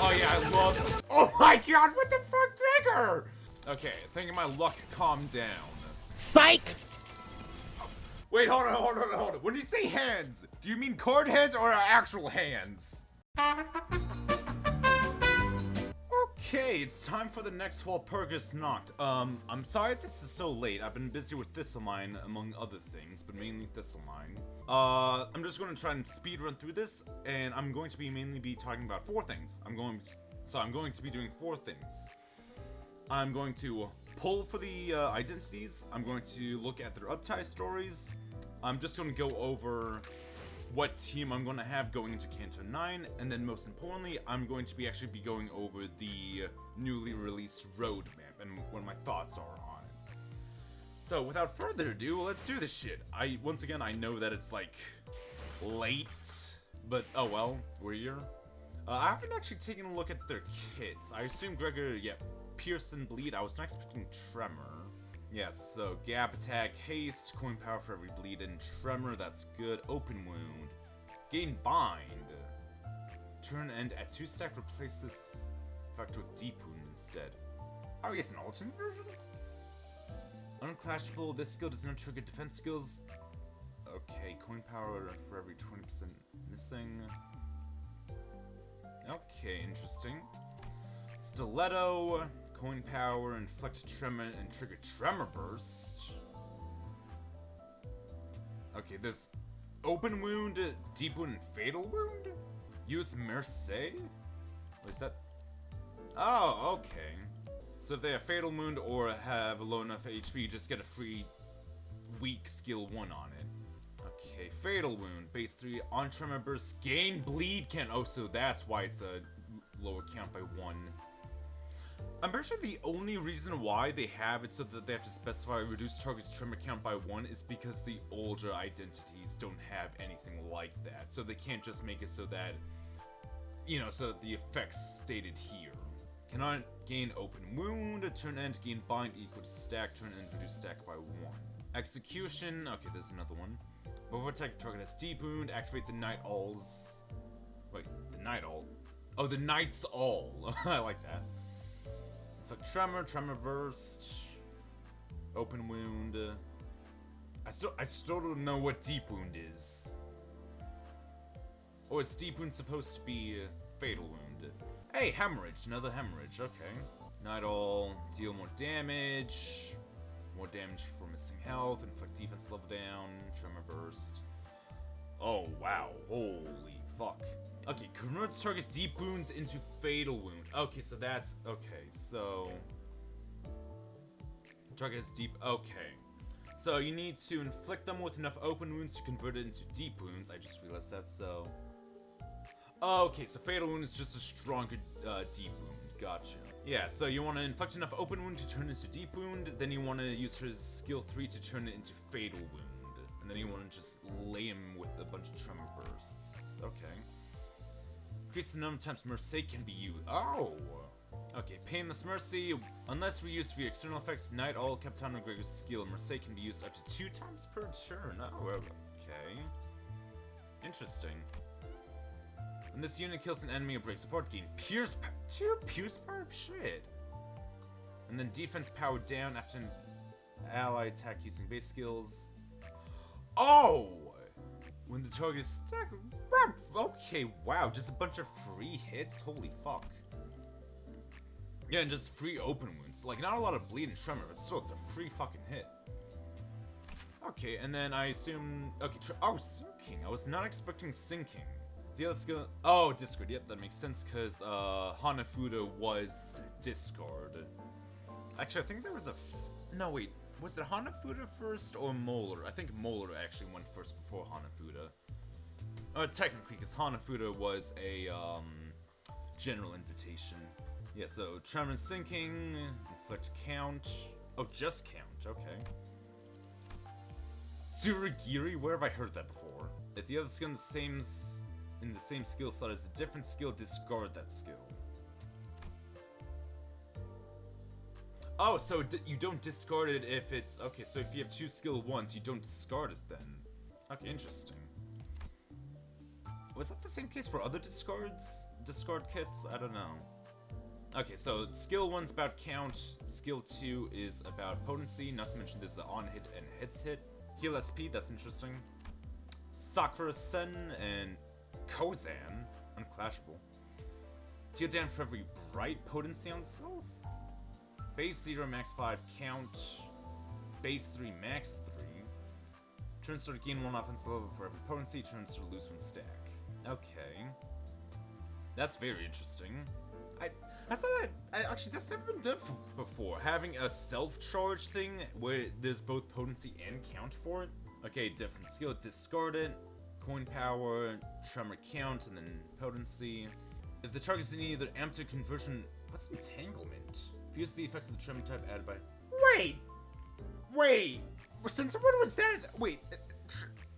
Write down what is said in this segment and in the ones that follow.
Oh yeah, I love. Oh my god, what the fuck, trigger? Okay, I think my luck calmed down. Psych! Wait, hold on. When you say hands, do you mean card hands or actual hands? Okay, it's time for the next while Purgus knocked. I'm sorry this is so late. I've been busy with Thistlemine, among other things, but mainly Thistlemine. I'm just gonna try and speed run through this, and I'm going to be mainly talking about 4 things. I'm going to be doing 4 things. I'm going to pull for the identities. I'm going to look at their uptie stories. I'm just going to go over what team I'm going to have going into Canto 9, and then most importantly, I'm going to actually be going over the newly released roadmap and what my thoughts are on it. So without further ado, let's do this shit. Once again, I know that it's like late, but oh well, we're here. I haven't actually taken a look at their kits. I assume Gregor, yeah, Pierce and Bleed. I was not expecting Tremor. Yes, so Gap Attack, Haste, Coin Power for every Bleed, and Tremor, that's good. Open Wound. Gain Bind. Turn End at 2 stack, replace this effect with Deep Wound instead. Oh, yes, an alternate version? Unclashable, this skill does not trigger defense skills. Okay, Coin Power for every 20% missing. Okay, interesting. Stiletto. Coin Power, Inflict Tremor, and trigger Tremor Burst. Okay, there's Open Wound, Deep Wound, and Fatal Wound? Use Mercy? What is that? Oh, okay. So if they have Fatal Wound or have low enough HP, you just get a free weak skill 1 on it. Okay, Fatal Wound, base 3, on Tremor Burst, gain Bleed count. Oh, so that's why it's a lower count by 1. I'm pretty sure the only reason why they have it so that they have to specify reduce target's tremor count by 1 is because the older identities don't have anything like that. So they can't just make it so that, you know, so that the effects stated here. Cannot gain open wound, turn end, gain bind equal to stack, turn end, reduce stack by 1. Execution, okay, there's another one. Before attack, target has deep wound, activate the Night All's. Wait, the Night All? Oh, the Night's All. I like that. Tremor, Tremor Burst, Open Wound. I still don't know what Deep Wound is. Or is Deep Wound supposed to be Fatal Wound? Hey, Hemorrhage, another Hemorrhage, okay. Night All, deal more damage for missing health, inflict defense level down, Tremor Burst. Oh wow, holy fuck. Okay, converts target deep wounds into fatal wound. Okay, so that's okay. So target is deep. Okay, so you need to inflict them with enough open wounds to convert it into deep wounds. I just realized that. So okay, so fatal wound is just a stronger deep wound. Gotcha. Yeah, so you want to inflict enough open wound to turn it into deep wound. Then you want to use her skill 3 to turn it into fatal wound, and then you want to just lay him with a bunch of tremor bursts. Okay. Increase the number of times Mercy can be used. Oh! Okay, Painless Mercy. Unless reused via external effects, Night All, Captain McGregor's skill, Mercy can be used up to 2 times per turn. Oh, okay. Interesting. When this unit kills an enemy or breaks support, gain Pierce Power. 2 Pierce Power? Shit. And then defense power down after an ally attack using base skills. Oh! When the target is stacked. Okay, wow, just a bunch of free hits? Holy fuck. Yeah, and just free open wounds. Like, not a lot of bleed and tremor, but still, it's a free fucking hit. Okay, and then I assume... Okay, oh, sinking. I was not expecting sinking. The other skill... Oh, discard. Yep, that makes sense, because Hanafuda was discard. Actually, I think they were the... No, wait. Was it Hanafuda first or Molar? I think Molar actually went first before Hanafuda. Technically, because Hanafuda was a general invitation. Yeah, so Tremor Sinking, Inflict Count. Oh, just Count, okay. Tsuragiri, where have I heard that before? If the other skill in the same skill slot is a different skill, discard that skill. Oh, so you don't discard it if it's... Okay, so if you have 2 skill 1s, you don't discard it then. Okay, interesting. Was that the same case for other discards? discard kits? I don't know. Okay, so skill 1's about count, skill 2 is about potency, not to mention there's the on hit and hits hit. Heal SP, that's interesting. Sakura Sen and Kozan, unclashable. Deal damage for every bright potency on self. Base 0, max 5, count. Base 3, max 3. Turns to gain 1 offensive level for every potency, turns to lose 1 stack. Okay. That's very interesting. Actually, that's never been done before. Having a self-charge thing where there's both potency and count for it. Okay, different skill. Discard it. Coin power, tremor count, and then potency. If the target's in either amplitude conversion... What's entanglement? Fuse the effects of the tremor type added by... Wait! Since when was that? Wait,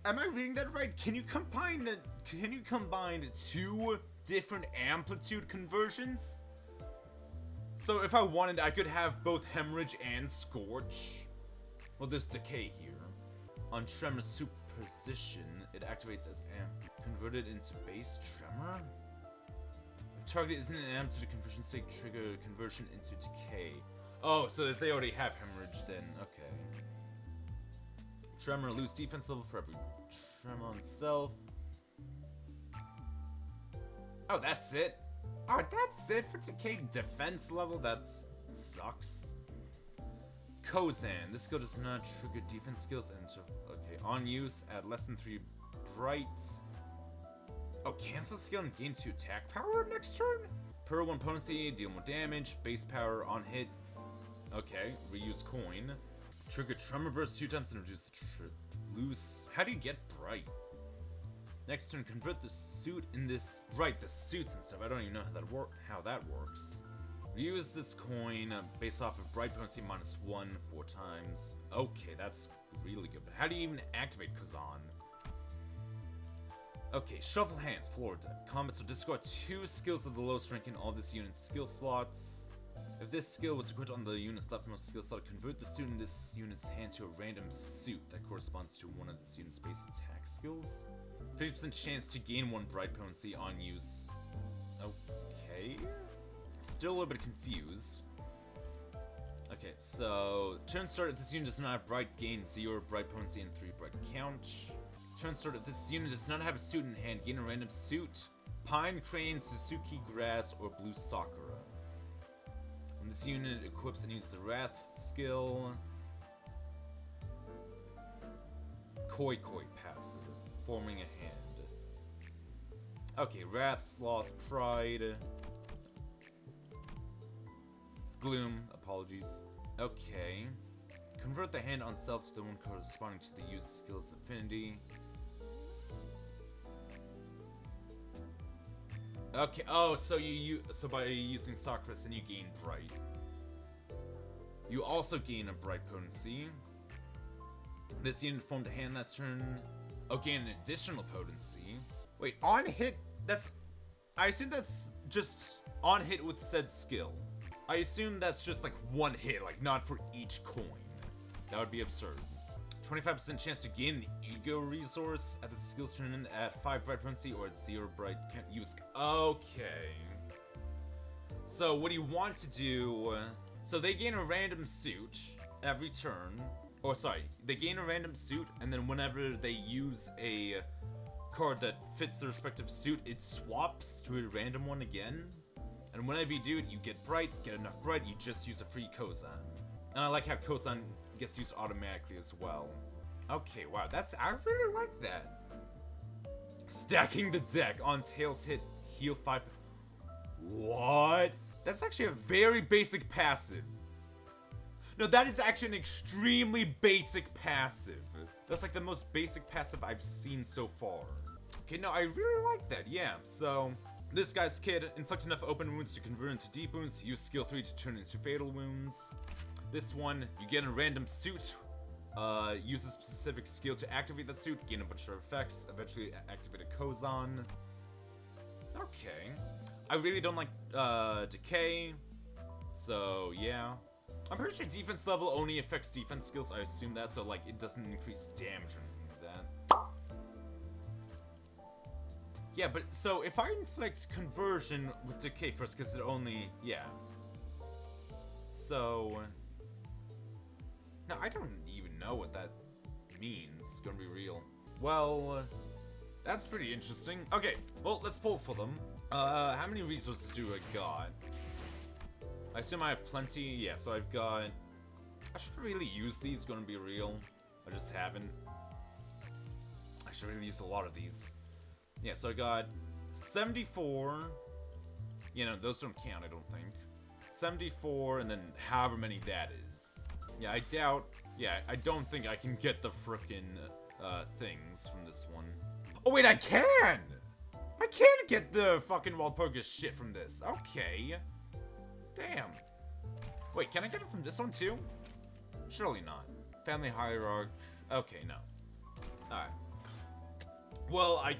am I reading that right? Can you combine 2 different amplitude conversions? So if I wanted, I could have both Hemorrhage and Scorch. Well, there's Decay here. On Tremor Superposition, it activates as converted into base Tremor. If target isn't an amplitude conversion state, trigger conversion into Decay. Oh, so if they already have Hemorrhage, then okay. Tremor, lose defense level for every Tremor on self. Oh, that's it? Oh, that's it for Decay defense level? That sucks. Kozan. This skill does not trigger defense skills and okay, on use at less than 3 bright. Oh, cancel the skill and gain 2 attack power next turn? Per 1 potency, deal more damage, base power on hit. Okay, reuse coin. Trigger Tremor Burst 2 times and reduce the loose. How do you get bright? Next turn, convert the suit in this. Right, the suits and stuff. I don't even know how that works. Reuse this coin based off of bright potency -1 4 times. Okay, that's really good. But how do you even activate Kazan? Okay, shuffle hands, floor deck. Combats will discard 2 skills of the lowest rank in all this unit's skill slots. If this skill was equipped on the unit's leftmost skill slot, convert the suit in this unit's hand to a random suit that corresponds to one of this unit's base attack skills. 50% chance to gain 1 bright potency on use. Okay. Still a little bit confused. Okay, so turn start if this unit does not have bright, gain 0 bright potency and 3 bright count. Turn start if this unit does not have a suit in hand, gain a random suit. Pine, Crane, Suzuki, Grass, or Blue Sakura. When this unit equips and uses the Wrath skill. Koi passive, forming a hand. Okay, Wrath, Sloth, Pride. Gloom, apologies. Okay. Convert the hand on self to the one corresponding to the use skill's affinity. Okay, oh, so so by using Sakura, then you gain bright. You also gain a bright potency. This unit formed a hand last turn. Oh, gain an additional potency. Wait, on hit, I assume that's just on hit with said skill. I assume that's just like 1 hit, like not for each coin. That would be absurd. 25% chance to gain an ego resource at the skills turn at 5 bright potency or at 0 bright use. Okay. So what you want to do, so they gain a random suit every turn. Or sorry, they gain a random suit, and then whenever they use a card that fits the respective suit, it swaps to a random one again. And whenever you do it, you get bright, get enough bright, you just use a free Kozan. And I like how Kozan gets used automatically as well. Okay, wow, I really like that. Stacking the deck on tails hit, heal 5. What? That's actually a very basic passive. No, that is actually an extremely basic passive. That's like the most basic passive I've seen so far. Okay, no, I really like that, yeah. So, this guy's kid, inflict enough open wounds to convert into deep wounds, use skill 3 to turn into fatal wounds. This one, you get a random suit, use a specific skill to activate that suit, gain a bunch of effects, eventually activate a Kozan. Okay. I really don't like Decay, so yeah. I'm pretty sure defense level only affects defense skills, I assume that, so like it doesn't increase damage or anything like that. Yeah, but so if I inflict conversion with decay first, because it only, yeah. So, no, I don't even know what that means. It's gonna be real. Well, that's pretty interesting. Okay, well, let's pull for them. How many resources do I got? I assume I have plenty. Yeah, so I've got... I should really use these, gonna be real. I just haven't. I should really use a lot of these. Yeah, so I got 74. You know, those don't count, I don't think. 74, and then however many that is. Yeah, I doubt... Yeah, I don't think I can get the frickin' things from this one. Oh, wait, I can! I can get the fucking Walpurgis shit from this. Okay. Damn. Wait, can I get it from this one, too? Surely not. Family hierarchy. Okay, no. Alright. Well, I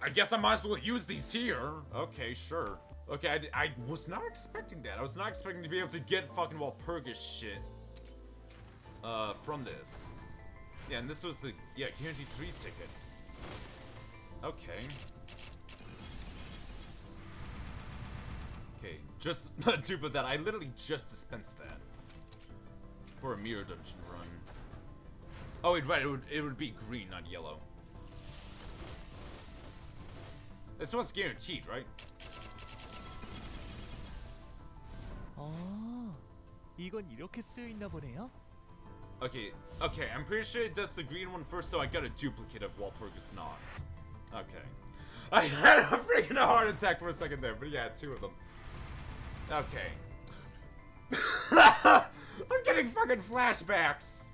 guess I might as well use these here. Okay, sure. Okay, I was not expecting that. I was not expecting to be able to get fucking Walpurgis shit from this. Yeah, and this was the, yeah, guaranteed 3 ticket. Okay. Okay, just a dupe of that. I literally just dispensed that for a mirror dungeon run. Oh, wait, right. It would be green, not yellow. This one's guaranteed, right? 이건 이렇게 쓰여 있나 보네요. Okay, I'm pretty sure it does the green one first, so I got a duplicate of Walpurgis not. Okay. I had a freaking heart attack for a second there, but yeah, 2 of them. Okay. I'm getting fucking flashbacks!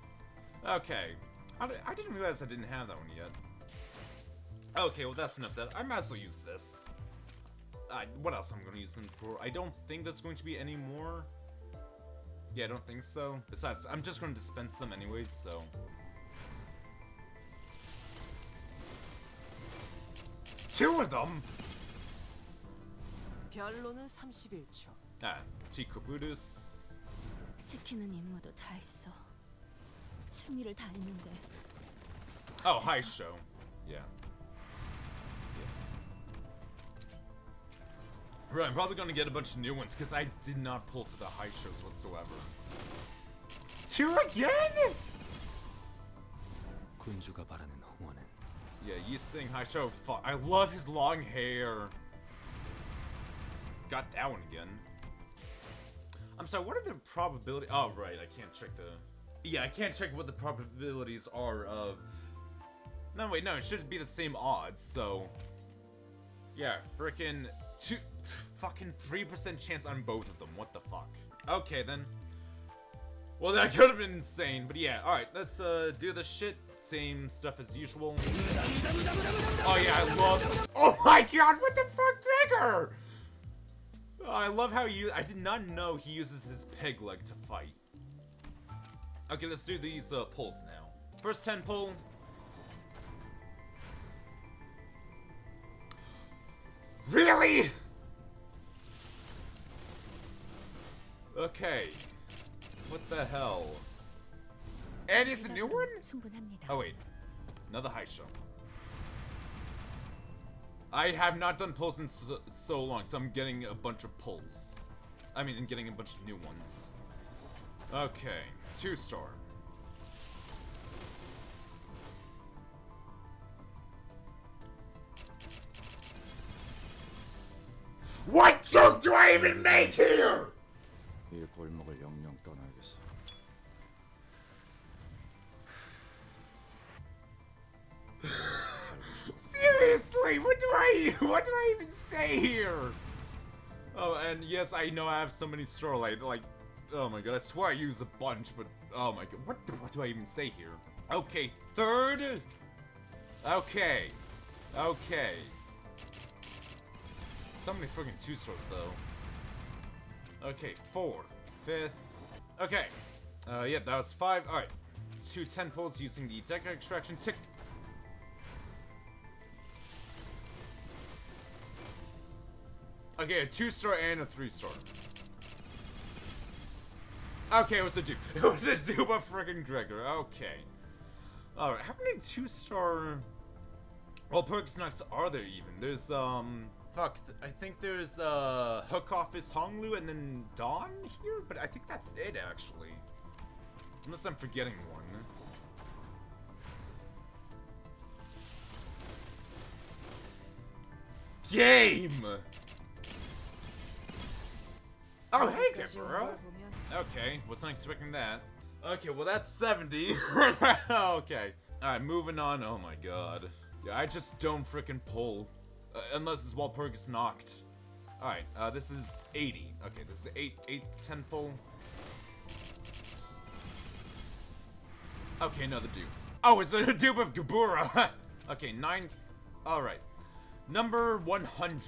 Okay. I didn't realize I didn't have that one yet. Okay, well that's enough of that. I might as well use this. What else I'm gonna use them for? I don't think there's going to be any more. Yeah, I don't think so. Besides, I'm just gonna dispense them anyways, so. Two of them? 별로는 31초. Tikubutus. 시키는 임무도 다 했어. 충의를 다 했는데. Oh, hi, show. Yeah. Right, I'm probably gonna get a bunch of new ones because I did not pull for the high shows whatsoever. 2 again? 군주가 바라는 홍원은 Yeah, Yi Sing high show. I love his long hair. Got that one again. I'm sorry, what are the probability? Oh, right, I can't check the... Yeah, I can't check what the probabilities are of... No, wait, no, it should be the same odds, so... Yeah, frickin' fucking 3% chance on both of them. What the fuck? Okay, then. Well, that could have been insane, but yeah. All right, let's do the shit. Same stuff as usual. Oh yeah, I love. Oh my god, what the fuck, Trigger? Oh, I love how you. I did not know he uses his peg leg to fight. Okay, let's do these pulls now. First 10 pull. Really? Okay. What the hell? And it's a new one? Oh wait. Another high show. I have not done pulls in so long, so I'm getting a bunch of pulls. I mean, I'm getting a bunch of new ones. Okay. 2-star. What joke do I even make here? 이 골목을 영영 떠나야겠어. Seriously, what do I even say here? Oh, and yes, I know I have so many Starlight, like, oh my god, I swear I use a bunch, but oh my god, what do I even say here? Okay, 3rd. Okay. Okay. So many freaking 2-stars though. Okay, 4th, 5th. Okay. Yeah, that was 5. Alright. 2 10 pulls using the deck extraction tick. Okay, a 2-star and a 3-star. Okay, it was a dupe. It was a dupe of freaking Gregor. Okay. Alright, how many 2-star Well, Perksnox are there even? There's, fuck, I think there's, Hook Office Honglu and then Dawn here? But I think that's it, actually. Unless I'm forgetting one. Game! Oh, hey, Kipper. Okay, wasn't expecting that. Okay, well that's 70. Okay. Alright, moving on. Oh my god. Yeah, I just don't frickin' pull. Unless it's while Perk is knocked. Alright, this is 80. Okay, this is 10 pull. Okay, another dupe. Oh, it's a dupe of Gabura. Okay, 9. Alright. Number 100.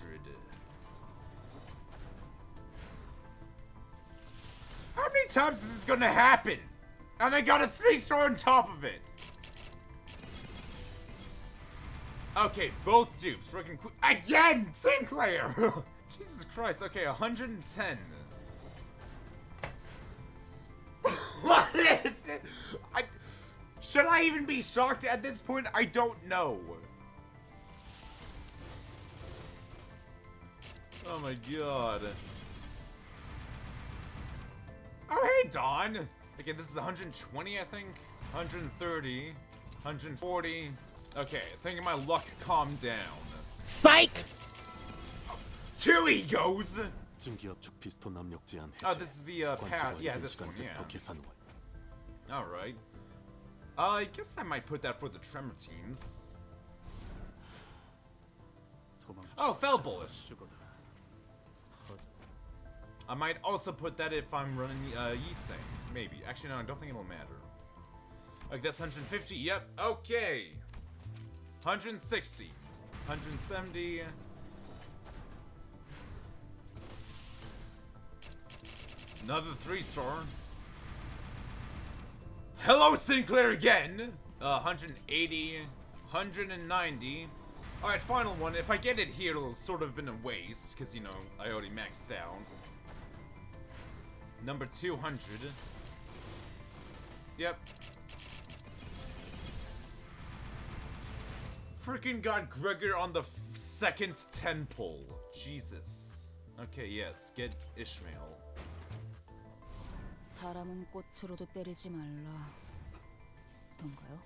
How many times is this gonna happen? And I got a 3-star on top of it. Okay, both dupes. Freaking quick. Again! Sinclair! Jesus Christ. Okay, 110. What is it? Should I even be shocked at this point? I don't know. Oh my god. Oh, hey, Dawn. Okay, this is 120, I think. 130. 140. Okay, I think my luck calmed down. Psych! 2 egos! Oh, this is the, yeah, this one, yeah. Alright. I guess I might put that for the Tremor teams. Oh, Fell Bullet! I might also put that if I'm running Yisei. Maybe. Actually, no, I don't think it'll matter. Okay, that's 150. Yep, okay. 160. 170. Another 3-star. Hello, Sinclair again! 180. 190. Alright, final one. If I get it here, it'll sort of been a waste, because, you know, I already maxed out. Number 200. Yep. Freaking got Gregor on the second 10 pull. Jesus. Okay, yes. Get Ishmael. 사람은 꽃으로도 때리지 말라. 던가요?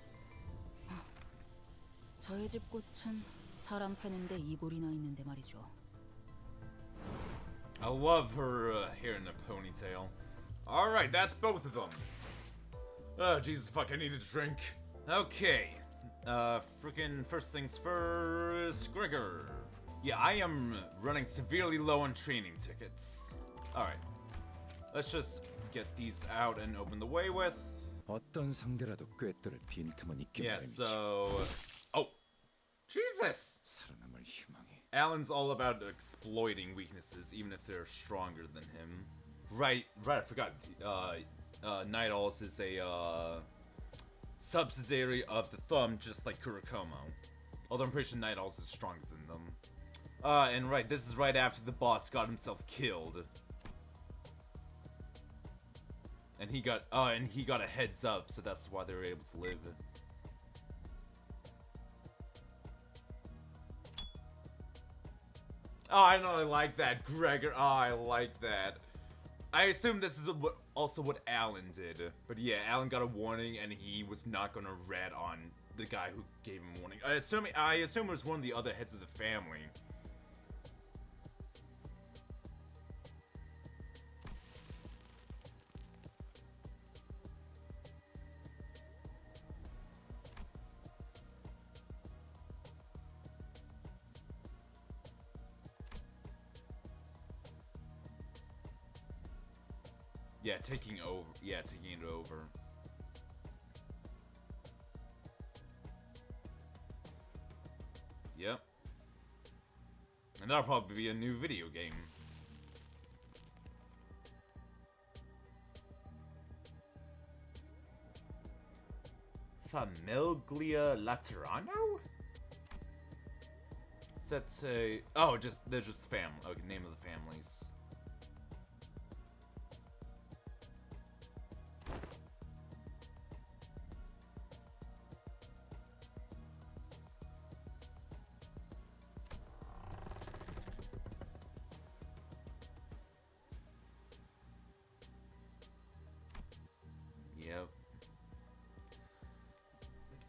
저희 집 꽃은 사람 패는데 이골이나 있는데 말이죠. I love her hair in a ponytail. Alright, that's both of them. Oh, Jesus fuck, I need a drink. Okay. Freaking first things first, Gregor. Yeah, I am running severely low on training tickets. Alright. Let's just get these out and open the way with. 어떤 상대라도 꿰뚫을 빈틈은 있기 Yeah, 마련이지. so... Oh! Jesus! 살아남을 희망이. Alan's all about exploiting weaknesses, even if they're stronger than him. Right, I forgot. Night Owls is a, subsidiary of the Thumb, just like Kurikomo. Although I'm pretty sure Night Owls is stronger than them. And right, this is right after the boss got himself killed. And he got a heads up, so that's why they were able to live. Oh, I know, I like that, Gregor. Oh, I like that. I assume this is also what Alan did. But yeah, Alan got a warning, and he was not gonna rat on the guy who gave him a warning. I assume it was one of the other heads of the family. Yeah, taking over. Yeah, taking it over. Yep. And that'll probably be a new video game. Famiglia Laterano? That's a... Oh, they're just family. Okay, name of the families.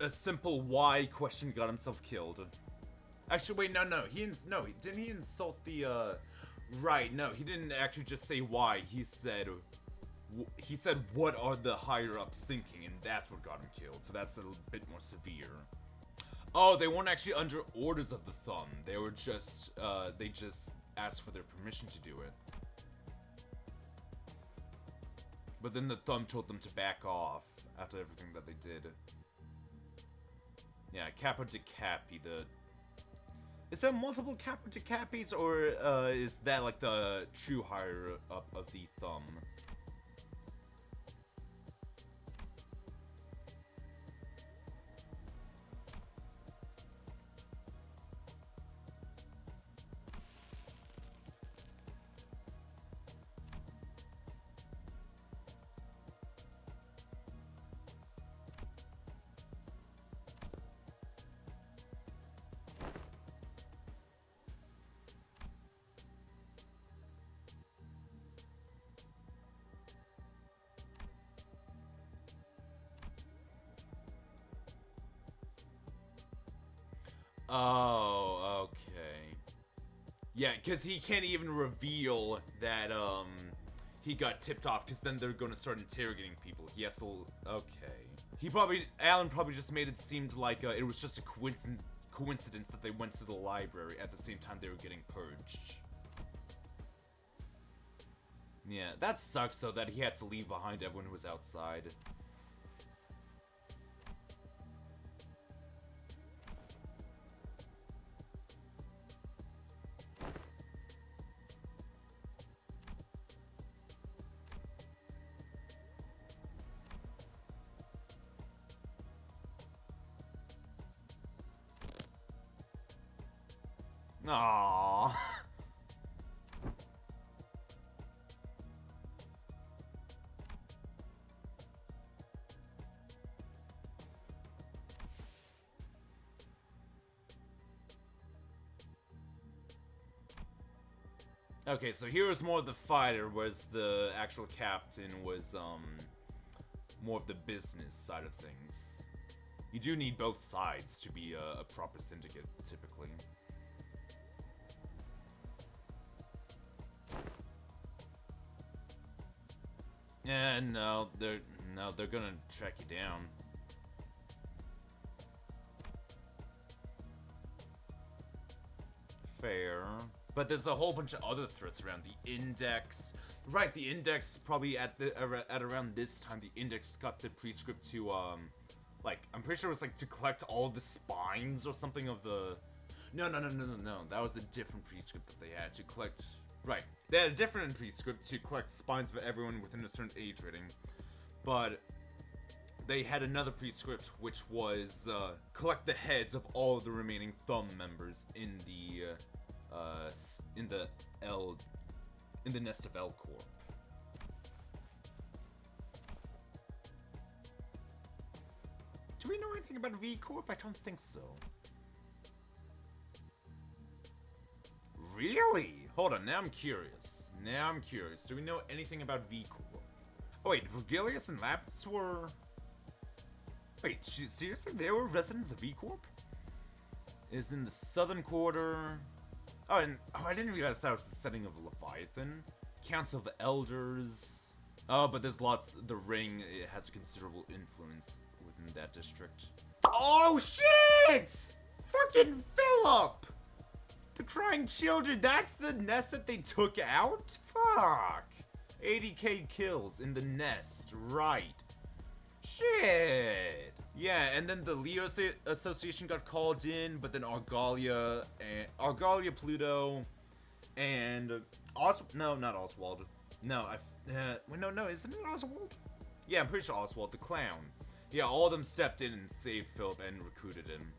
a simple why question got himself killed. Actually, wait, no, didn't he insult the, right, no, he didn't actually just say why, he said, what are the higher-ups thinking, and that's what got him killed, so that's a bit more severe. Oh, they weren't actually under orders of the Thumb, they were just, they just asked for their permission to do it. But then the Thumb told them to back off after everything that they did. Yeah, Capo de Capi, is there multiple Capo de Capis, or is that like the true higher up of the Thumb? Oh, okay. Yeah, because he can't even reveal that, he got tipped off, because then they're gonna start interrogating people. He has to, okay. Alan probably just made it seem like, it was just a coincidence that they went to the library at the same time they were getting purged. Yeah, that sucks, though, that he had to leave behind everyone who was outside. Aww. Okay, so here was more of the fighter, whereas the actual captain was, more of the business side of things. You do need both sides to be a proper syndicate, typically. Yeah, no, they're gonna track you down. Fair. But there's a whole bunch of other threats around. The Index. Right, the Index, probably at around this time, the Index got the prescript to, like, I'm pretty sure it was, like, to collect all the spines or something of the... No. That was a different prescript that they had to collect... Right. They had a different prescript to collect spines of everyone within a certain age rating. But they had another prescript which was, collect the heads of all of the remaining Thumb members in the nest of L Corp. Do we know anything about V Corp? I don't think so. Really? Hold on, now I'm curious. Do we know anything about V Corp? Oh wait, Vergilius and Lapis were... Wait, seriously? They were residents of V Corp? Is in the southern quarter... Oh, and I didn't realize that was the setting of Leviathan. Council of Elders. Oh, but there's lots. The Ring, it has a considerable influence within that district. Oh shit! Fucking Philip! The Crying Children. That's the nest that they took out. Fuck. 80k kills in the nest. Right. Shit. Yeah, and then the Leo Association got called in, but then Argalia, Pluto, and no, not Oswald. No, no, isn't it Oswald? Yeah, I'm pretty sure Oswald, the clown. Yeah, all of them stepped in and saved Philip and recruited him.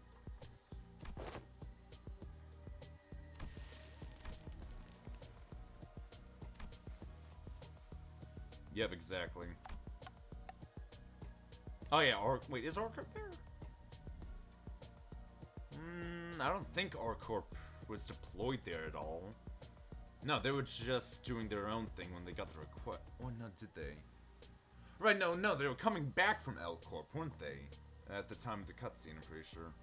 Yep, exactly. Oh yeah, wait, is Orcorp there? I don't think Orcorp was deployed there at all. No, they were just doing their own thing when they got the request. Oh no, did they? Right, no, they were coming back from L Corp, weren't they? at the time of the cutscene, I'm pretty sure.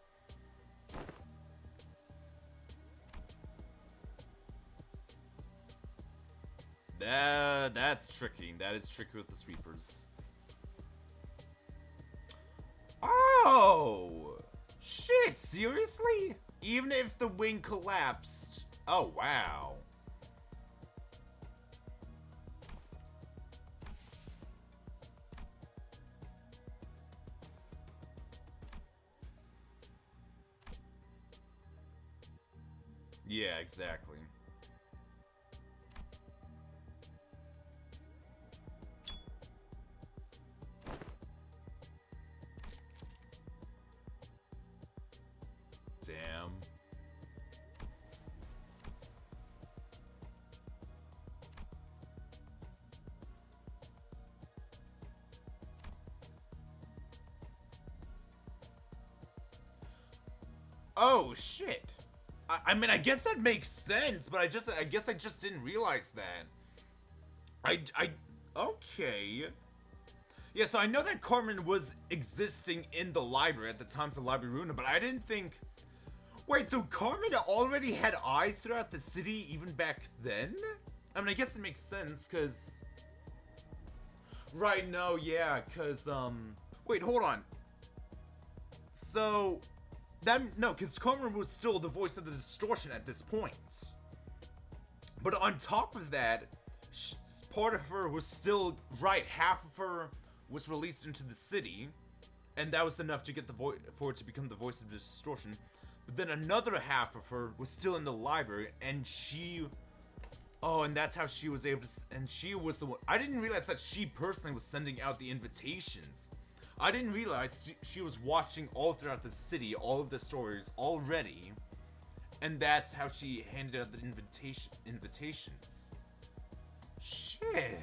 That's tricky. That is tricky with the sweepers. Oh! Shit, seriously? Even if the wing collapsed. Oh, wow. Yeah, exactly. Damn. Oh, shit. I mean, I guess that makes sense, but I guess I just didn't realize that. Okay. Yeah, so I know that Carmen was existing in the library at the time of the library ruined, but I didn't think... Wait, so Carmen already had eyes throughout the city even back then? I mean, I guess it makes sense, because... Right, no, yeah, because, Wait, hold on. So... No, because Carmen was still the voice of the distortion at this point. But on top of that, part of her was still... Right, half of her was released into the city, and that was enough to get for it to become the voice of the distortion. But then another half of her was still in the library, and she... Oh, and that's how she was able to... And she was the one... I didn't realize that she personally was sending out the invitations. I didn't realize she was watching all throughout the city, all of the stories already. And that's how she handed out the invitations. Shit.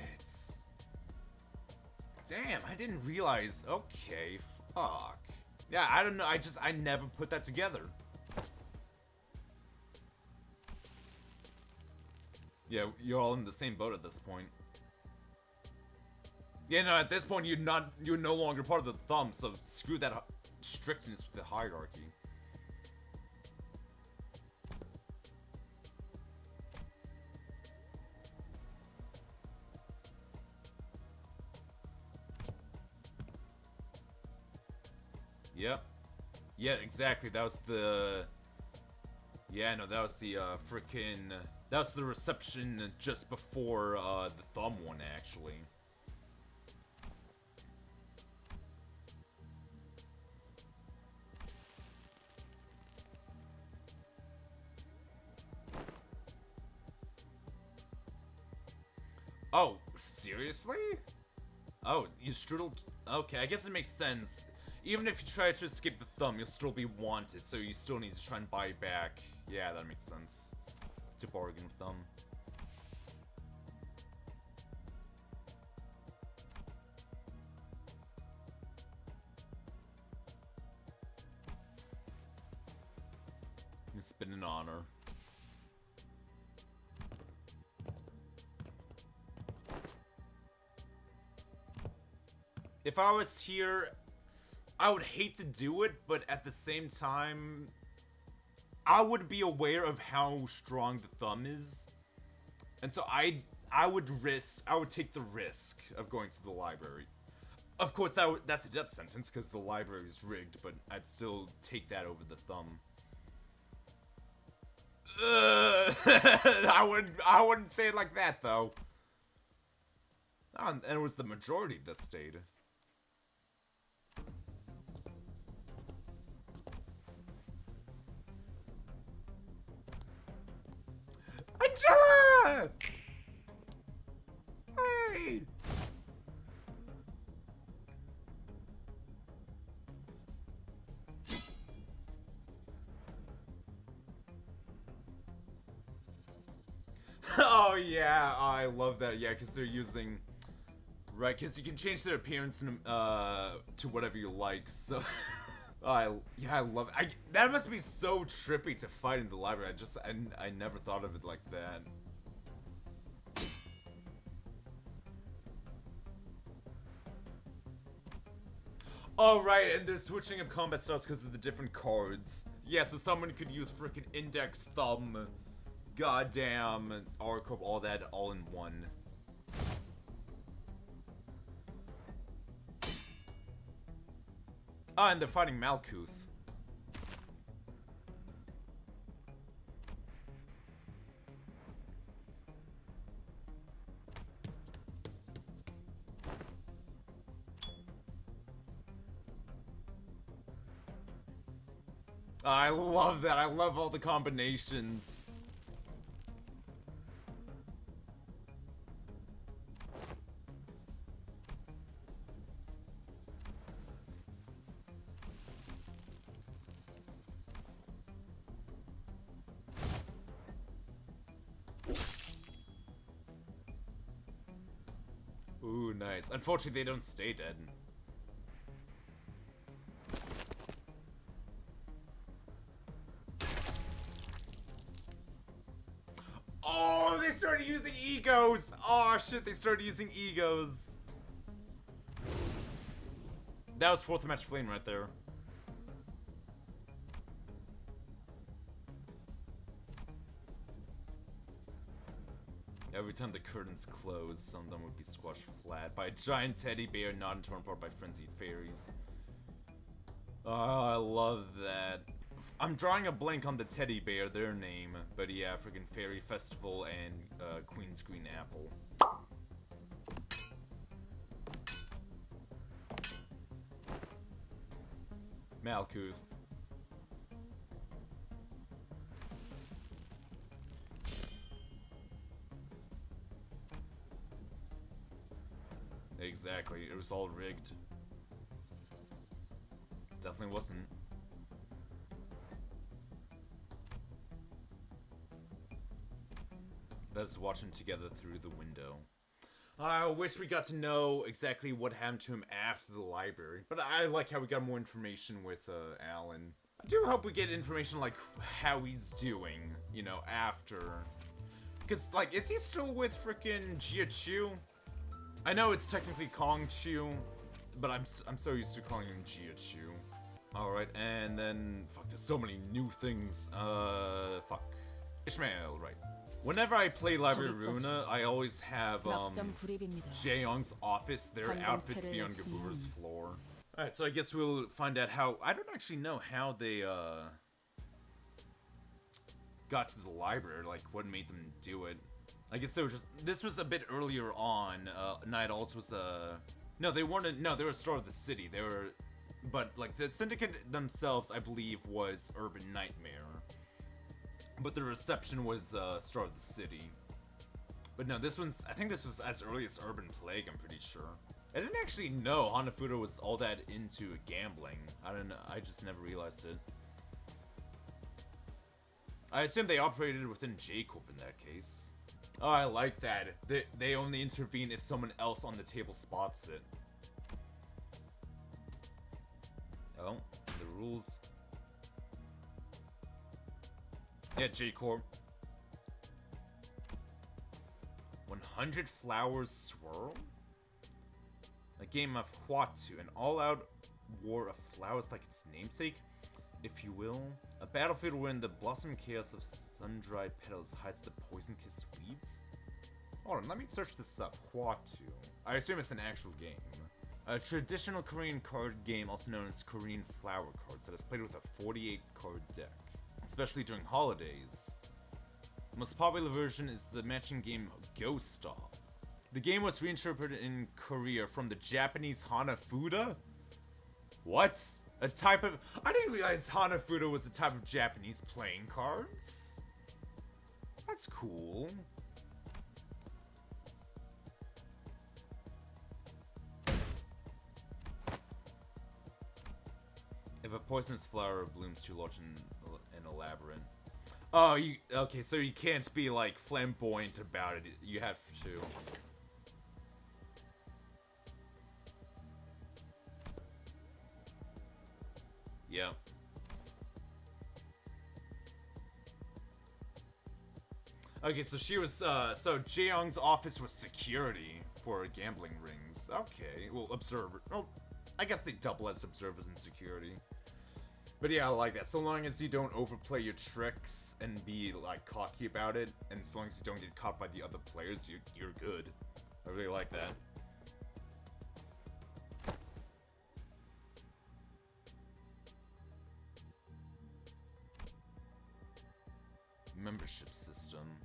Damn, I didn't realize. Okay, fuck. Yeah, I don't know. I never put that together. Yeah, you're all in the same boat at this point. Yeah, no, at this point you're no longer part of the thumb, so screw that strictness with the hierarchy. Yep. Yeah, exactly. That was the... Yeah, no, that was the frickin'... That was the reception just before the thumb one, actually. Oh, seriously? Oh, you strudel... Okay, I guess it makes sense. Even if you try to escape the thumb, you'll still be wanted, so you still need to try and buy it back. Yeah, that makes sense. To bargain with them. It's been an honor. If I was here, I would hate to do it, but at the same time, I would be aware of how strong the thumb is. And so I would take the risk of going to the library. Of course, that's a death sentence because the library is rigged, but I'd still take that over the thumb. I wouldn't say it like that, though. And it was the majority that stayed. Angela! Hey! Oh yeah, I love that. Yeah, because they're using... Right, because you can change their appearance to whatever you like, so... Yeah, I love it. That must be so trippy to fight in the library. I never thought of it like that. Oh, right, and they're switching up combat styles because of the different cards. Yeah, so someone could use freaking index, thumb, goddamn, Oracle, all that, all in one. Ah, and they're fighting Malkuth. I love that. I love all the combinations. Ooh, nice. Unfortunately, they don't stay dead. Oh, they started using egos! Oh shit, they started using egos. That was fourth match flame right there. Every time the curtains close, some of them would be squashed flat by a giant teddy bear not torn apart by frenzied fairies. Oh, I love that. I'm drawing a blank on the teddy bear, their name, but yeah, freaking Fairy Festival and Queen's Green Apple. Malkuth. Exactly, it was all rigged. Definitely wasn't. Let's watch them together through the window. I wish we got to know exactly what happened to him after the library, but I like how we got more information with Alan. I do hope we get information like how he's doing, you know, after. Because, like, is he still with frickin' Jia Chu? I know it's technically Kong Chu, but I'm so used to calling him Jia Chu. Alright, and then, fuck, there's so many new things. Fuck. Ishmael, right. Whenever I play Library Runa, I always have, Jaeyoung's office, their outfits be on Gabura's floor. Alright, so I guess we'll find out how, I don't actually know how they, got to the library, like, what made them do it. I guess they were just, this was a bit earlier on, Night Owls was, no, they weren't, no, they were a Star of the City, they were, but, like, the Syndicate themselves, I believe, was Urban Nightmare. But the reception was Star of the City. But no, this one's, I think this was as early as Urban Plague, I'm pretty sure. I didn't actually know Hanafuda was all that into gambling. I don't know, I just never realized it. I assume they operated within J-Corp in that case. Oh, I like that. They only intervene if someone else on the table spots it. Oh, the rules. Yeah, J-Corp. 100 Flowers Swirl? A game of Huatu, an all-out war of flowers like its namesake, if you will. A battlefield wherein the blossom chaos of sun-dried petals hides the poison-kissed weeds? Hold on, let me search this up. Huatu. I assume it's an actual game. A traditional Korean card game, also known as Korean flower cards, that is played with a 48-card deck, especially during holidays. The most popular version is the matching game Ghost Stop. The game was reinterpreted in Korea from the Japanese Hanafuda? What? A type of... I didn't realize Hanafuda was a type of Japanese playing cards. That's cool. If a poisonous flower blooms too large and elaborate. Oh, you... Okay, so you can't be, like, flamboyant about it. You have to. Yeah. Okay, so she was, so Jaeyoung's office was security for gambling rings. Okay, well, observer. Well, I guess they double as observers in security. But yeah, I like that. So long as you don't overplay your tricks and be like cocky about it, and as long as you don't get caught by the other players, you're good. I really like that. Membership system.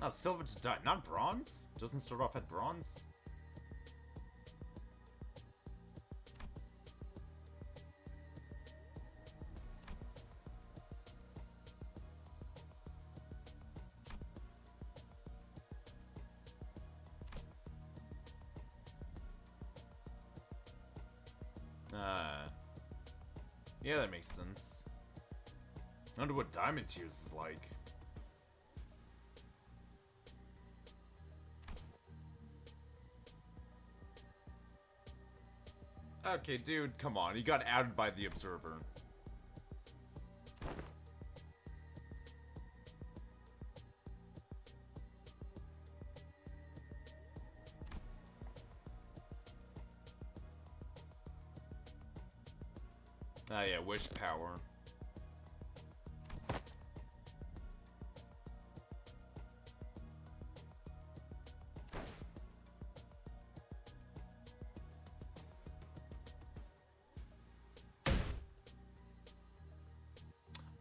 Oh, silver to die, not bronze? Doesn't start off at bronze? Yeah, that makes sense. I wonder what Diamond Tears is like. Okay, dude, come on. You got outed by the Observer. Ah, yeah, wish power.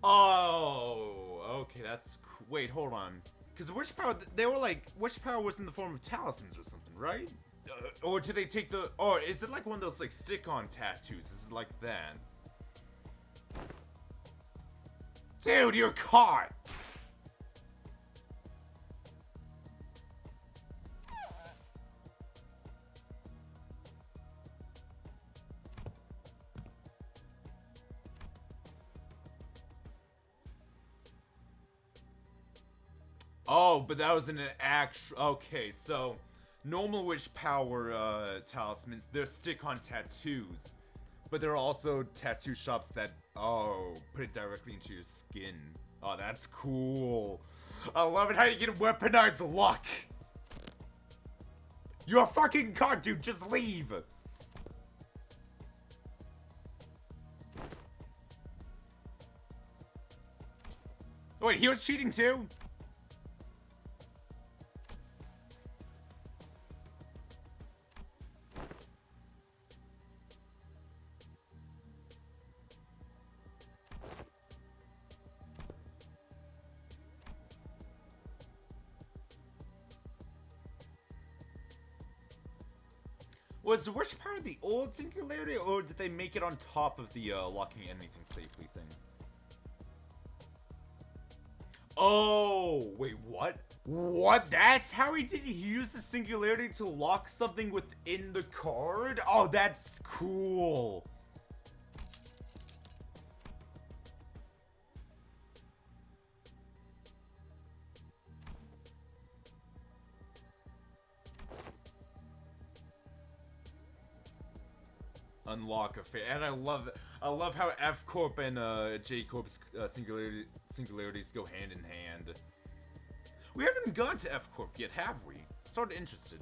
Oh, okay, that's cool. Wait, hold on. Because wish power, they were like, wish power was in the form of talismans or something, right? Or do they take the, or is it like one of those like stick-on tattoos? Is it like that? Dude, you're caught! Oh, but that was in an actual, okay, so normal wish power talismans, they're stick-on tattoos. But there are also tattoo shops that, oh, put it directly into your skin. Oh, that's cool. I love it how you can weaponize luck. You're a fucking caught, dude. Just leave. Wait, he was cheating too? Was the wish power the old singularity, or did they make it on top of the locking anything safely thing? Oh, wait, what? What? That's how he did it? He used the singularity to lock something within the card? Oh, that's cool. Unlock a fate, and I love how F Corp and J Corp's singularities go hand in hand. We haven't gone to F Corp yet, have we? Sort of interested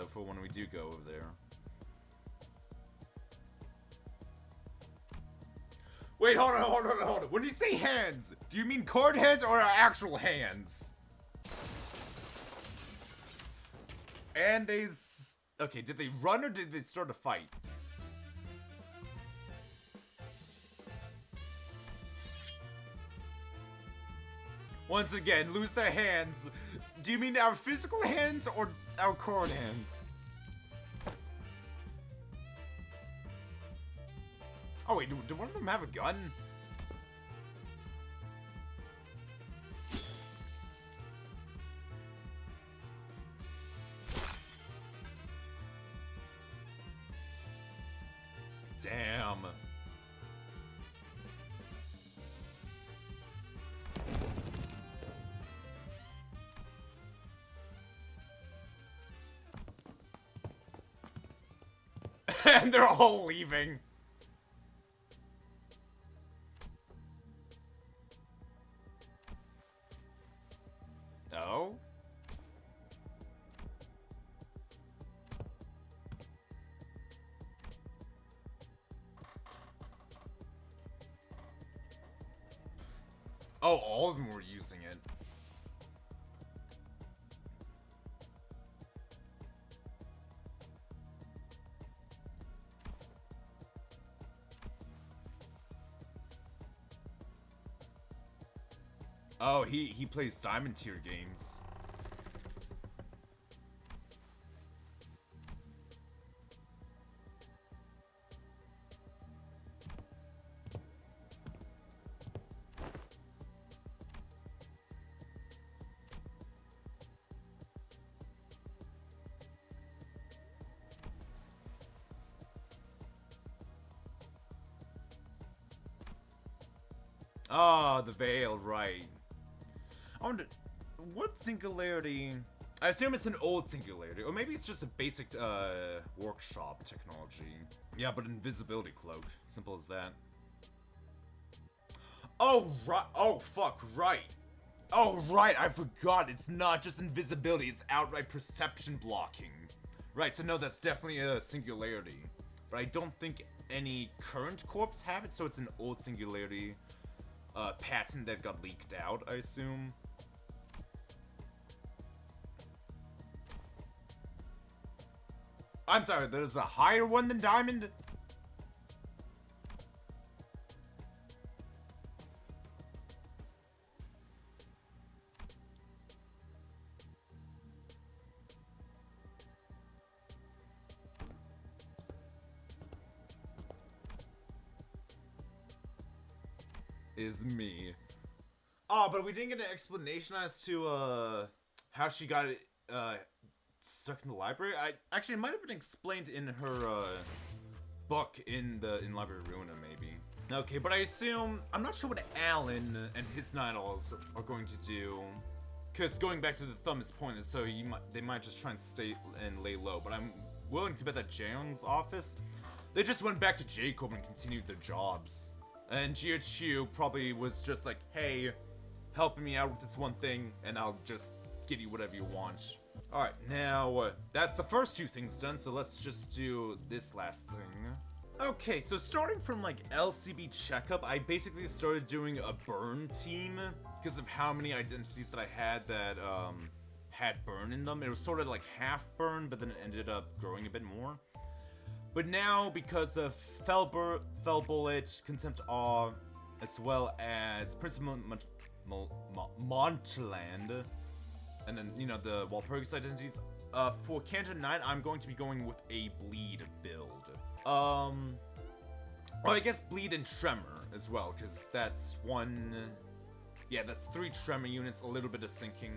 for when we do go over there. Wait, hold on. When you say hands, do you mean card hands or actual hands? And okay, did they run or did they start a fight? Once again, lose their hands. Do you mean our physical hands or our card hands? Oh wait, do one of them have a gun? Damn. And they're all leaving. Oh? Oh, all of them were using it. Oh, he plays Diamond tier games. Ah, the Veil, right. I wonder, what singularity? I assume it's an old singularity, or maybe it's just a basic workshop technology. Yeah, but invisibility cloak, simple as that. Oh right, oh fuck, right. Oh right, I forgot. It's not just invisibility; it's outright perception blocking. Right, so no, that's definitely a singularity, but I don't think any current corps have it. So it's an old singularity patent that got leaked out, I assume. I'm sorry, there's a higher one than Diamond? Is me. Oh, but we didn't get an explanation as to how she got it stuck in the library. Actually, it might have been explained in her book in Library Ruina, maybe. Okay, but I assume I'm not sure what Alan and his Night Owls are going to do, because going back to the thumb is pointless. So they might just try and stay and lay low. But I'm willing to bet that Jaehyung's office, they just went back to Jacob and continued their jobs. And Jia probably was just like, hey, help me out with this one thing, and I'll just give you whatever you want. Alright, now, that's the first two things done, so let's just do this last thing. Okay, so starting from, like, LCB checkup, I basically started doing a burn team, because of how many identities that I had that, had burn in them. It was sort of like half burn, but then it ended up growing a bit more. But now, because of Fell Bullet, Contempt Awe, as well as Prince of Montland, and then, you know, the Walpurgis identities, for Canto 9, I'm going to be going with a Bleed build. Well, I guess Bleed and Tremor as well, because that's that's 3 Tremor units, a little bit of sinking.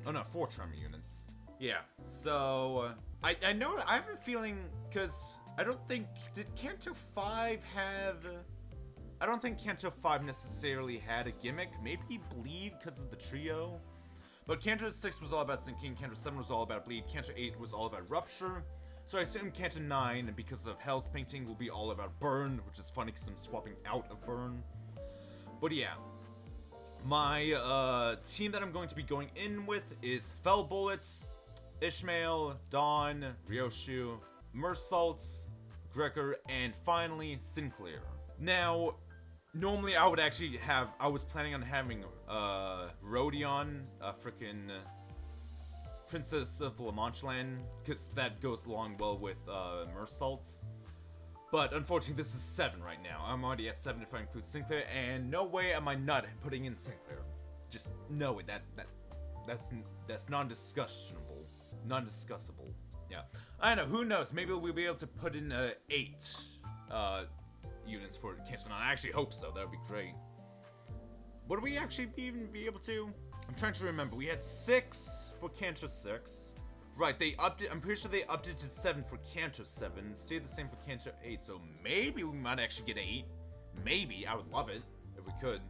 Oh no, 4 Tremor units. Yeah, so, I know, I have a feeling, because I don't think, did Canto 5 have, I don't think Canto 5 necessarily had a gimmick, maybe Bleed because of the trio, but Canto 6 was all about sinking, Canto 7 was all about Bleed, Canto 8 was all about Rupture, so I assume Canto 9, because of Hell's Painting, will be all about Burn, which is funny because I'm swapping out of Burn, but yeah. My team that I'm going to be going in with is Fell Bullets, Ishmael, Dawn, Ryoshu, Mersault, Gregor, and finally Sinclair. Now, normally I was planning on having Rodion, frickin' Princess of La Mancheland, because that goes along well with Mersault. But unfortunately, this is 7 right now. I'm already at 7 if I include Sinclair, and no way am I not putting in Sinclair. Just know it. That's non-discussable. Non-discussable. Yeah. I don't know. Who knows? Maybe we'll be able to put in 8 units for Canto 9. I actually hope so. That would be great. Would we actually even be able to? I'm trying to remember. We had 6 for Canto 6. Right, they upped it. I'm pretty sure they upped it to 7 for Canto 7. Stayed the same for Canto 8. So maybe we might actually get 8. Maybe. I would love it if we could.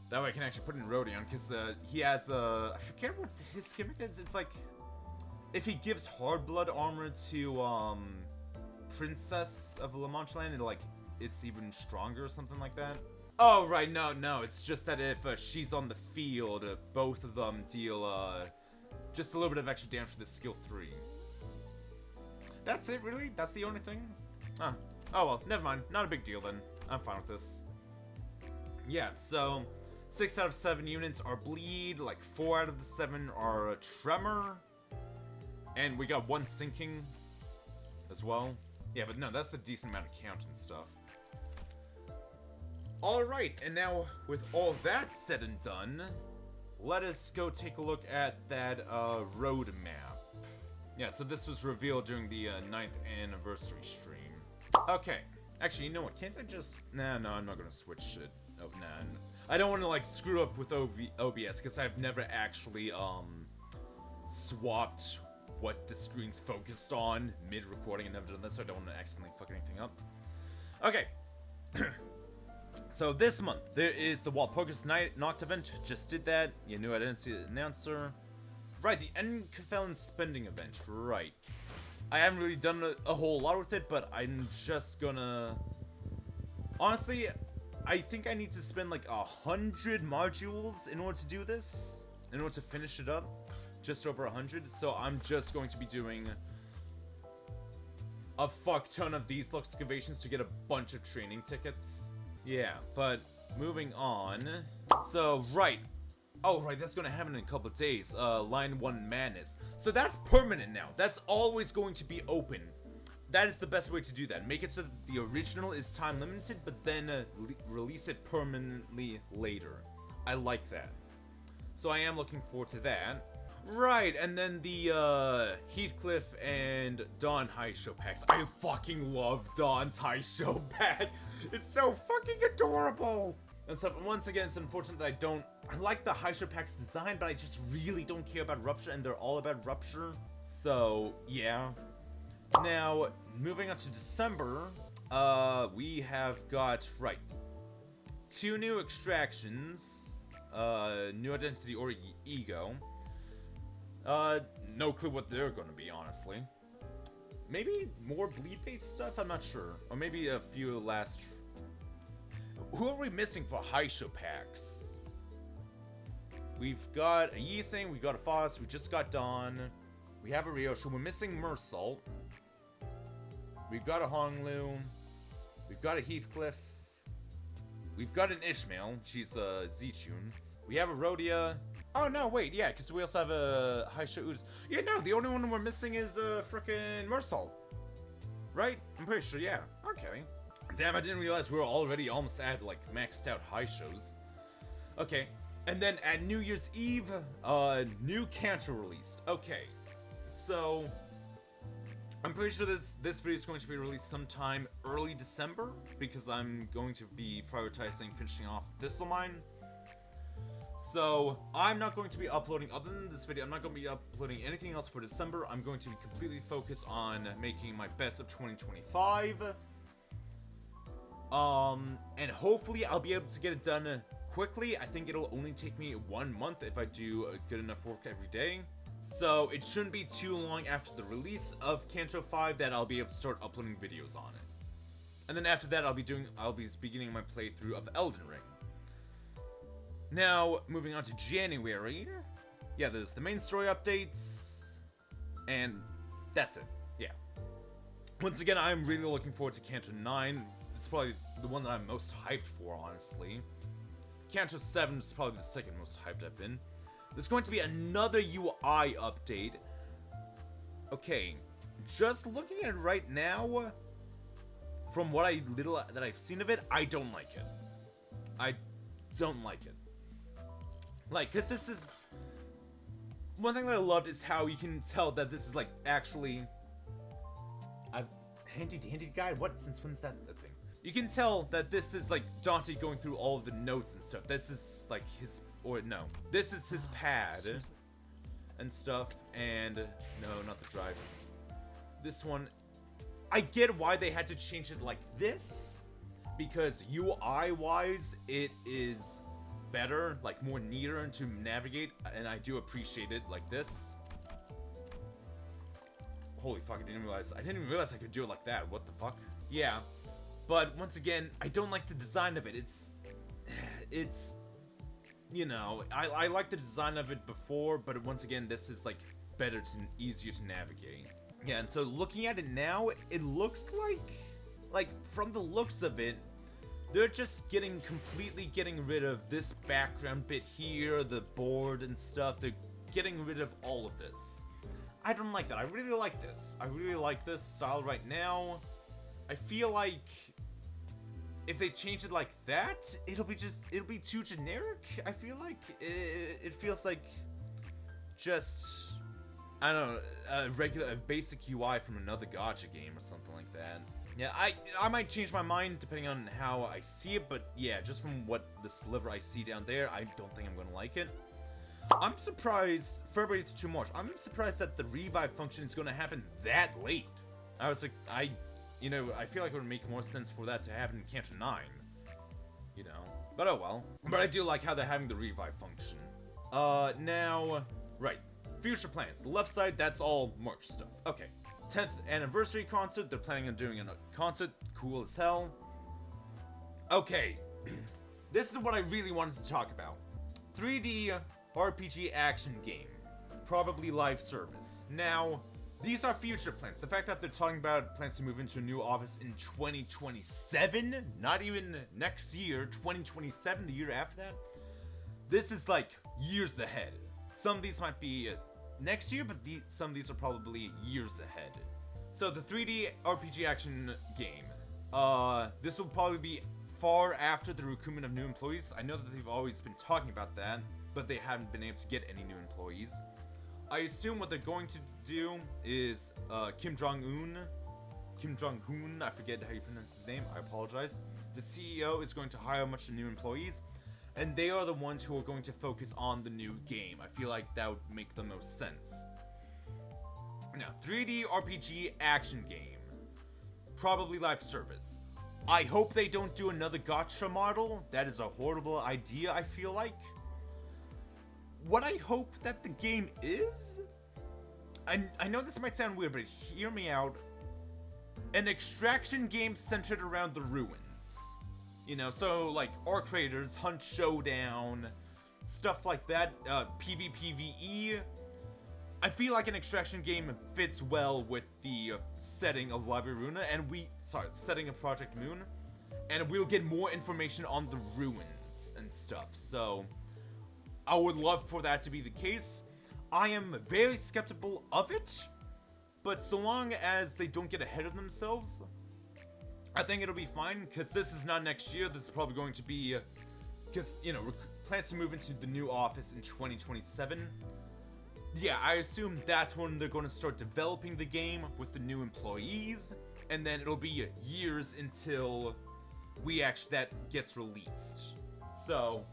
That way I can actually put in Rodion, because he has I forget what his gimmick is. It's like, if he gives hard blood armor to Princess of La Mancheland, it's even stronger or something like that. Oh right, no, it's just that if she's on the field, both of them deal just a little bit of extra damage with the skill 3. That's it, really? That's the only thing? Oh well, never mind. Not a big deal then. I'm fine with this. Yeah, so 6 out of 7 units are bleed, like 4 out of the 7 are a tremor, and we got 1 sinking as well. Yeah, but no, that's a decent amount of count and stuff. Alright, and now with all that said and done, let us go take a look at that road map. Yeah, so this was revealed during the 9th anniversary stream. Okay, actually, you know what, can't I just... Nah, no, I'm not gonna switch it. Oh, nah. I don't want to, like, screw up with OBS, because I've never actually, swapped what the screen's focused on mid-recording. I've never done that, so I don't want to accidentally fuck anything up. Okay. So this month, there is the Wall Poker's Knocked event. Just did that. You knew I didn't see the announcer. Right, the Encafelon spending event. Right. I haven't really done a whole lot with it, but I'm just gonna... Honestly, I think I need to spend like 100 modules in order to do this. In order to finish it up. Just over 100. So I'm just going to be doing a fuck ton of these excavations to get a bunch of training tickets. Yeah, but moving on. So, right. Oh, right, that's gonna happen in a couple of days. Line 1 Madness. So that's permanent now. That's always going to be open. That is the best way to do that. Make it so that the original is time limited, but then release it permanently later. I like that. So I am looking forward to that. Right, and then the Heathcliff and Dawn high show packs. I fucking love Dawn's high show pack. It's so fucking adorable. And so once again, it's unfortunate that I like the high show pack's design, but I just really don't care about Rupture, and they're all about Rupture. So yeah. Now, moving on to December, we have got, right, 2 new extractions, New Identity or Ego. No clue what they're gonna be, honestly. Maybe more bleed-based stuff? I'm not sure. Or maybe a few last... Who are we missing for high show packs? We've got a Yiseng, we've got a Foss, we just got Dawn. We have a Ryosha, we're missing Mersault. We've got a Honglu. We've got a Heathcliff. We've got an Ishmael, she's a Zichun. We have a Rhodia. Oh no, wait, yeah, because we also have a Haisha Udis. Yeah, no, the only one we're missing is frickin' Mersault. Right? I'm pretty sure, yeah. Okay. Damn, I didn't realize we were already almost at, like, maxed out high shows. Okay. And then at New Year's Eve, new Canto released. Okay. So, I'm pretty sure this video is going to be released sometime early December, because I'm going to be prioritizing finishing off Thistlemine. So, I'm not going to be uploading, other than this video, I'm not going to be uploading anything else for December. I'm going to be completely focused on making my best of 2025. And hopefully I'll be able to get it done quickly. I think it'll only take me 1 month if I do good enough work every day. So, it shouldn't be too long after the release of Canto 5 that I'll be able to start uploading videos on it. And then after that, I'll be beginning my playthrough of Elden Ring. Now, moving on to January, yeah, there's the main story updates, and that's it, yeah. Once again, I'm really looking forward to Canto 9, it's probably the one that I'm most hyped for, honestly. Canto 7 is probably the second most hyped I've been. There's going to be another UI update. Okay, just looking at it right now, from what that I've seen of it, I don't like it. I don't like it. Like, cause this is... One thing that I loved is how you can tell that this is, like, actually... a handy-dandy guide? What? Since when's that a thing? You can tell that this is, like, Dante going through all of the notes and stuff. This is, like, his... Or, no. This is his pad. And stuff. And... No, not the drive. This one... I get why they had to change it like this. Because UI-wise, it is... better, like more neater to navigate, and I do appreciate it like this. Holy fuck, I didn't even realize I could do it like that. What the fuck? Yeah, but once again, I don't like the design of it. It's you know, I like the design of it before, but once again, this is like better easier to navigate. Yeah, and so looking at it now, it looks like from the looks of it, they're just completely getting rid of this background bit here, the board and stuff. They're getting rid of all of this. I don't like that. I really like this. I really like this style right now. I feel like if they change it like that, it'll be too generic. I feel like it feels like just, I don't know, a basic UI from another gacha game or something like that. Yeah, I might change my mind depending on how I see it, but yeah, just from what the sliver I see down there, I don't think I'm gonna like it. I'm surprised, February to March, I'm surprised that the revive function is gonna happen that late. I was like, I feel like it would make more sense for that to happen in Canto 9. You know, but oh well. But I do like how they're having the revive function. Now, right, future plans. The left side, that's all March stuff. Okay. 10th anniversary concert. They're planning on doing a concert. Cool as hell. Okay. This is what I really wanted to talk about. 3D RPG action game. Probably live service. Now, these are future plans. The fact that they're talking about plans to move into a new office in 2027, not even next year, 2027, the year after that. This is like years ahead. Some of these might be next year, but some of these are probably years ahead. So the 3D RPG action game, this will probably be far after the recruitment of new employees. I know that they've always been talking about that, but they haven't been able to get any new employees. I assume what they're going to do is Kim Jong-un, I forget how you pronounce his name, I apologize. The CEO is going to hire a bunch of new employees, and they are the ones who are going to focus on the new game. I feel like that would make the most sense. Now, 3D RPG action game. Probably live service. I hope they don't do another gacha model. That is a horrible idea, I feel like. What I hope that the game is... I know this might sound weird, but hear me out. An extraction game centered around the ruins. You know, so like Arc Raiders, Hunt Showdown, stuff like that, PvPvE. I feel like an extraction game fits well with the setting of Library Runa, and setting of Project Moon, and we'll get more information on the ruins and stuff, so I would love for that to be the case. I am very skeptical of it, but so long as they don't get ahead of themselves, I think it'll be fine, because this is not next year. This is probably going to be, because, you know, plans to move into the new office in 2027. Yeah, I assume that's when they're going to start developing the game with the new employees, and then it'll be years until that gets released. So,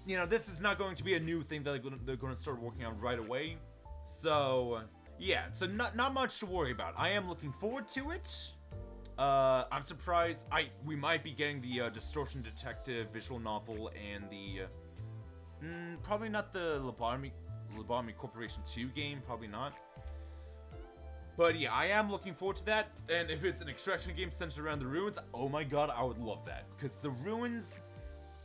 you know, this is not going to be a new thing that they're going to start working on right away. So, yeah, so not much to worry about. I am looking forward to it. I'm surprised. We might be getting the Distortion Detective visual novel and the probably not the Lobotomy Corporation 2 game, probably not. But yeah, I am looking forward to that. And if it's an extraction game centered around the ruins, oh my god, I would love that, because the ruins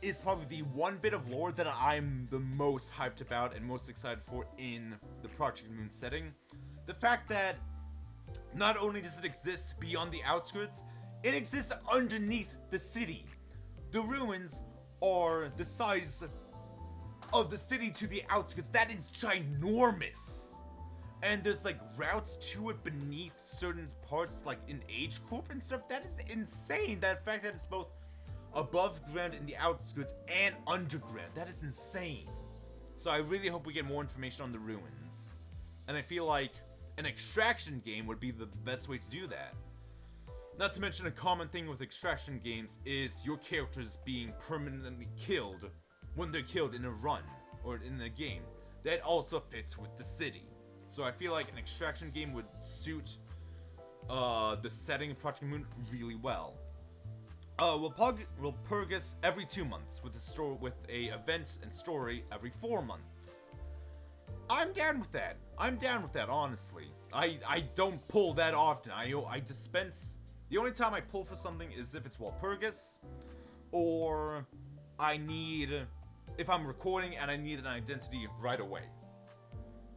is probably the one bit of lore that I'm the most hyped about and most excited for in the Project Moon setting. The fact that not only does it exist beyond the outskirts, it exists underneath the city. The ruins are the size of the city to the outskirts. That is ginormous. And there's like routes to it beneath certain parts, like in Age Corp and stuff. That is insane. That fact that it's both above ground in the outskirts and underground. That is insane. So I really hope we get more information on the ruins. And I feel like an extraction game would be the best way to do that. Not to mention, a common thing with extraction games is your characters being permanently killed when they're killed in a run or in the game. That also fits with the city. So I feel like an extraction game would suit the setting of Project Moon really well. We'll purgus every 2 months with a event and story every 4 months. I'm down with that. Honestly. I don't pull that often. I dispense. The only time I pull for something is if it's Walpurgis, or if I'm recording and I need an identity right away.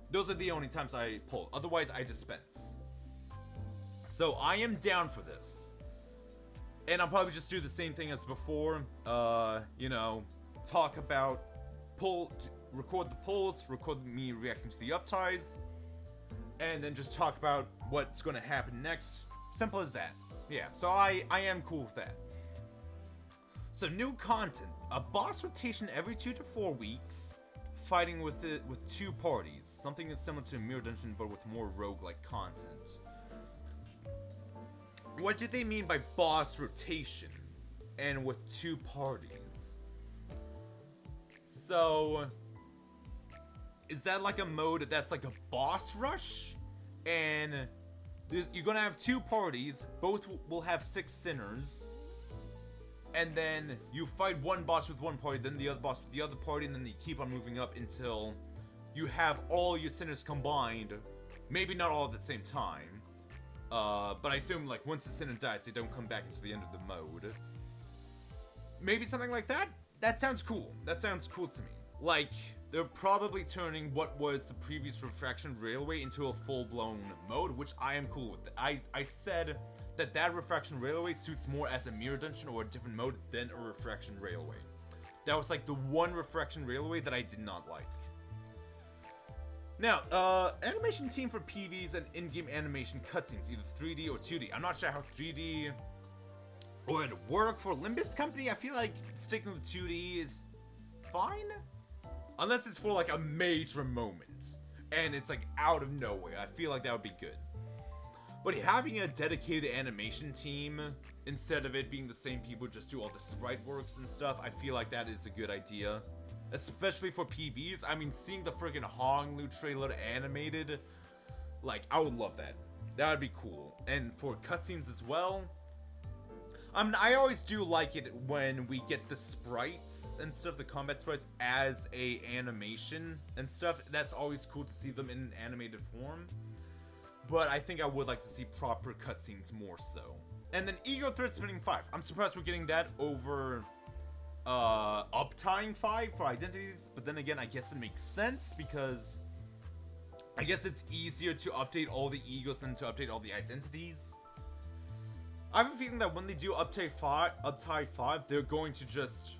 Those are the only times I pull. Otherwise, I dispense. So I am down for this. And I'll probably just do the same thing as before. You know, talk about record the pulls, record me reacting to the upties, and then just talk about what's going to happen next. Simple as that. Yeah, so I am cool with that. So new content, a boss rotation every 2 to 4 weeks, fighting with 2 parties, something that's similar to a Mirror Dungeon but with more roguelike content. What do they mean by boss rotation and with 2 parties? So, is that like a mode that's like a boss rush? And you're gonna have 2 parties, both will have 6 sinners. And then you fight one boss with one party, then the other boss with the other party, and then you keep on moving up until you have all your sinners combined. Maybe not all at the same time. But I assume like once the sinner dies, they don't come back until the end of the mode. Maybe something like that? That sounds cool. That sounds cool to me. Like, they're probably turning what was the previous Refraction Railway into a full-blown mode, which I am cool with. I said that Refraction Railway suits more as a Mirror Dungeon or a different mode than a Refraction Railway. That was like the one Refraction Railway that I did not like. Now, animation team for PVs and in-game animation cutscenes, either 3D or 2D. I'm not sure how 3D would work for Limbus Company. I feel like sticking with 2D is fine. Unless it's for like a major moment and it's like out of nowhere. I feel like that would be good. But having a dedicated animation team instead of it being the same people just do all the sprite works and stuff, I feel like that is a good idea. Especially for PVs. I mean, seeing the freaking Honglu trailer animated, like, I would love that. That would be cool. And for cutscenes as well, I always do like it when we get the sprites and stuff, the combat sprites, as a animation and stuff. That's always cool to see them in an animated form. But I think I would like to see proper cutscenes more so. And then Ego Thread Spinning 5. I'm surprised we're getting that over uptying 5 for identities. But then again, I guess it makes sense because I guess it's easier to update all the egos than to update all the identities. I have a feeling that when they do uptie 5, they're going to just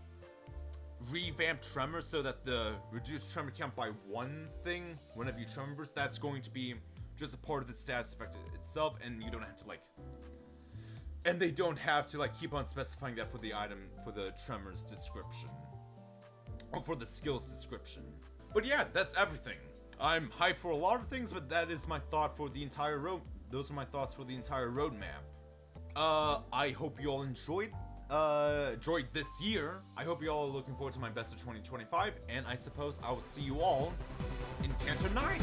revamp Tremor so that the reduced Tremor count by 1 thing, whenever you Tremor burst, that's going to be just a part of the status effect itself, and you don't have to like, and they don't have to like keep on specifying that for the item, for the Tremor's description, or for the skills description. But yeah, that's everything. I'm hyped for a lot of things, but that is my thought for the entire those are my thoughts for the entire roadmap. I hope you all enjoyed this year. I hope you all are looking forward to my best of 2025, and I suppose I will see you all in Canto 9.